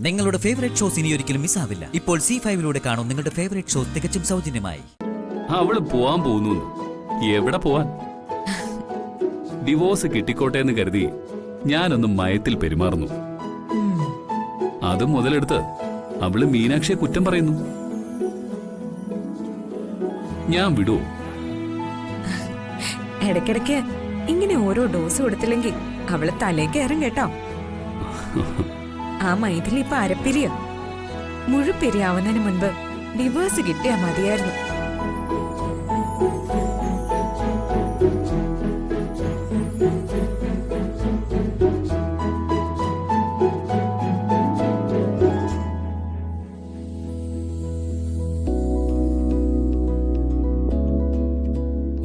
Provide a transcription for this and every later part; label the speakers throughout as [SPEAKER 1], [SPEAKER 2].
[SPEAKER 1] നിങ്ങളുടെ favourite shows ഇനി ഒരിക്കലും മിസ്സാവില്ല. ഇപ്പോൾ C5 കാണും നിങ്ങളുടെ ഫേവറേറ്റ് ഷോസ് തികച്ചും സൗജന്യമായി.
[SPEAKER 2] അവള് പോവാൻ പോകുന്നു. എവിടെ പോവാൻ? ഡിവോഴ്സ് കിട്ടിക്കോട്ടെ എന്ന് കരുതി ഞാനൊന്ന് മയത്തിൽ പെരുമാറുന്നു. അത് മുതലെടുത്ത് അവള് മീനാക്ഷിയെ കുറ്റം പറയുന്നു. ഞാൻ വിടുവോ?
[SPEAKER 3] ഇടയ്ക്കിടയ്ക്ക് ഇങ്ങനെ ഓരോ ഡോസ് കൊടുത്തില്ലെങ്കിൽ അവള് തലേ കയറും കേട്ടോ. ആ മൈഥിലി ഇപ്പൊ അരപ്പിരിയ മുഴുപ്പിരിയാവുന്നതിന് മുൻപ് ഡിവോഴ്സ് കിട്ടിയാ മതിയായിരുന്നു.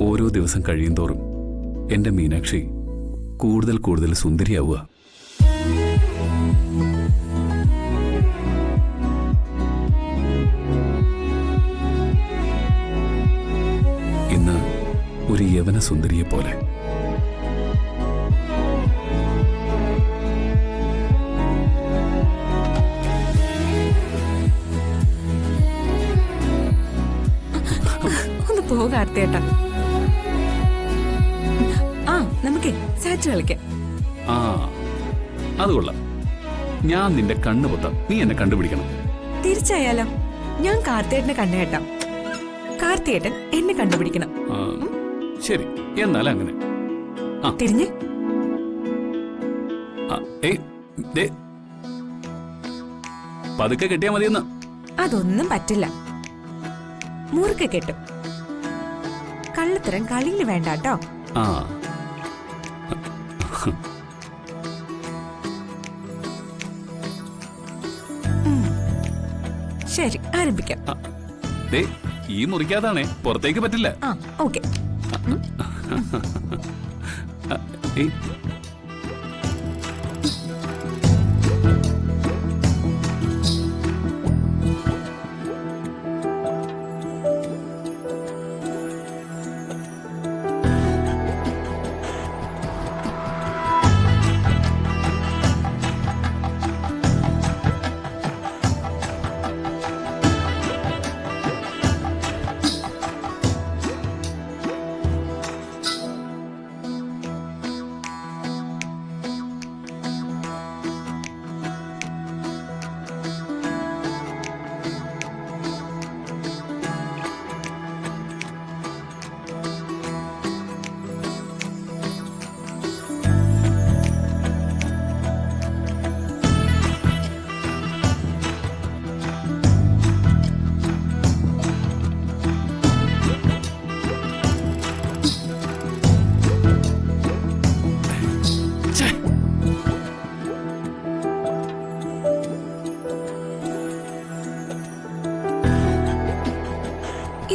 [SPEAKER 2] ഓരോ ദിവസം കഴിയുന്തോറും എന്റെ മീനാക്ഷി കൂടുതൽ കൂടുതൽ സുന്ദരിയാവുക. ഇന്ന് ഒരു യവന സുന്ദരിയെ പോലെ.
[SPEAKER 3] ഒന്ന് പോകാർത്തേട്ടാ. നമുക്കേ സാറ്റ് കളിക്കാം.
[SPEAKER 2] ആ അത് കൊള്ളാം. ഞാൻ നിന്റെ കണ്ണു പൊത്താം, നീ എന്നെ കണ്ടുപിടിക്കണം.
[SPEAKER 3] തിരിച്ചായാലോ? ഞാൻ കാർത്തിയേട്ടനെ കണ്ണുകെട്ടാം, കാർത്തിയേട്ടൻ എന്നെ കണ്ടുപിടിക്കണം.
[SPEAKER 2] ശരി, എന്നാൽ അങ്ങനെ.
[SPEAKER 3] തിരിഞ്ഞ്
[SPEAKER 2] പതുക്കെ കെട്ടിയാ മതിയെന്ന്.
[SPEAKER 3] അതൊന്നും പറ്റില്ല, മുറുക്കെ കെട്ടും. കള്ളത്തരം കളിയിൽ വേണ്ട കേട്ടോ. ശരി, ആരംഭിക്കാം.
[SPEAKER 2] ഈ മുറിക്കാതാണേ, പുറത്തേക്ക് പറ്റില്ല.
[SPEAKER 3] ഓക്കെ.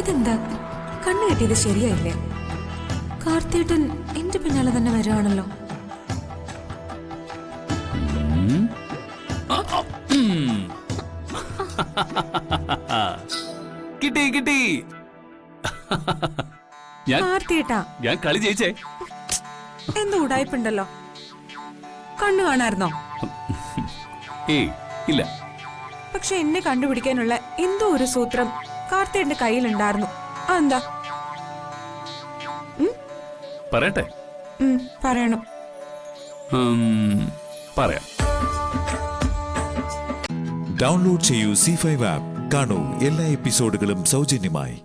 [SPEAKER 3] ഇതെന്താ കണ്ണു കെട്ടിയത് ശരിയായില്ലേ? കാർത്തിയേട്ടൻ എന്റെ പിന്നാലെ തന്നെ വരികയാണല്ലോ.
[SPEAKER 2] കിട്ടി കിട്ടി.
[SPEAKER 3] കാർത്തിയേട്ടാ,
[SPEAKER 2] ഞാൻ കളി ജയിച്ചേ.
[SPEAKER 3] എന്തോ ഉടായ്പുണ്ടല്ലോ. കണ്ണു കാണായിരുന്നോ?
[SPEAKER 2] ഏയ് ഇല്ല.
[SPEAKER 3] പക്ഷെ എന്നെ കണ്ടുപിടിക്കാനുള്ള എന്തോ ഒരു സൂത്രം കാർത്തിയുടെ കയ്യിലുണ്ടായിരുന്നു. അതെന്താ?
[SPEAKER 2] പറയട്ടെ?
[SPEAKER 3] പറയണം.
[SPEAKER 2] പറയാം.
[SPEAKER 4] ഡൗൺലോഡ് ചെയ്യൂ C5 ആപ്പ്. കാണൂ എല്ലാ എപ്പിസോഡുകളും സൗജന്യമായി.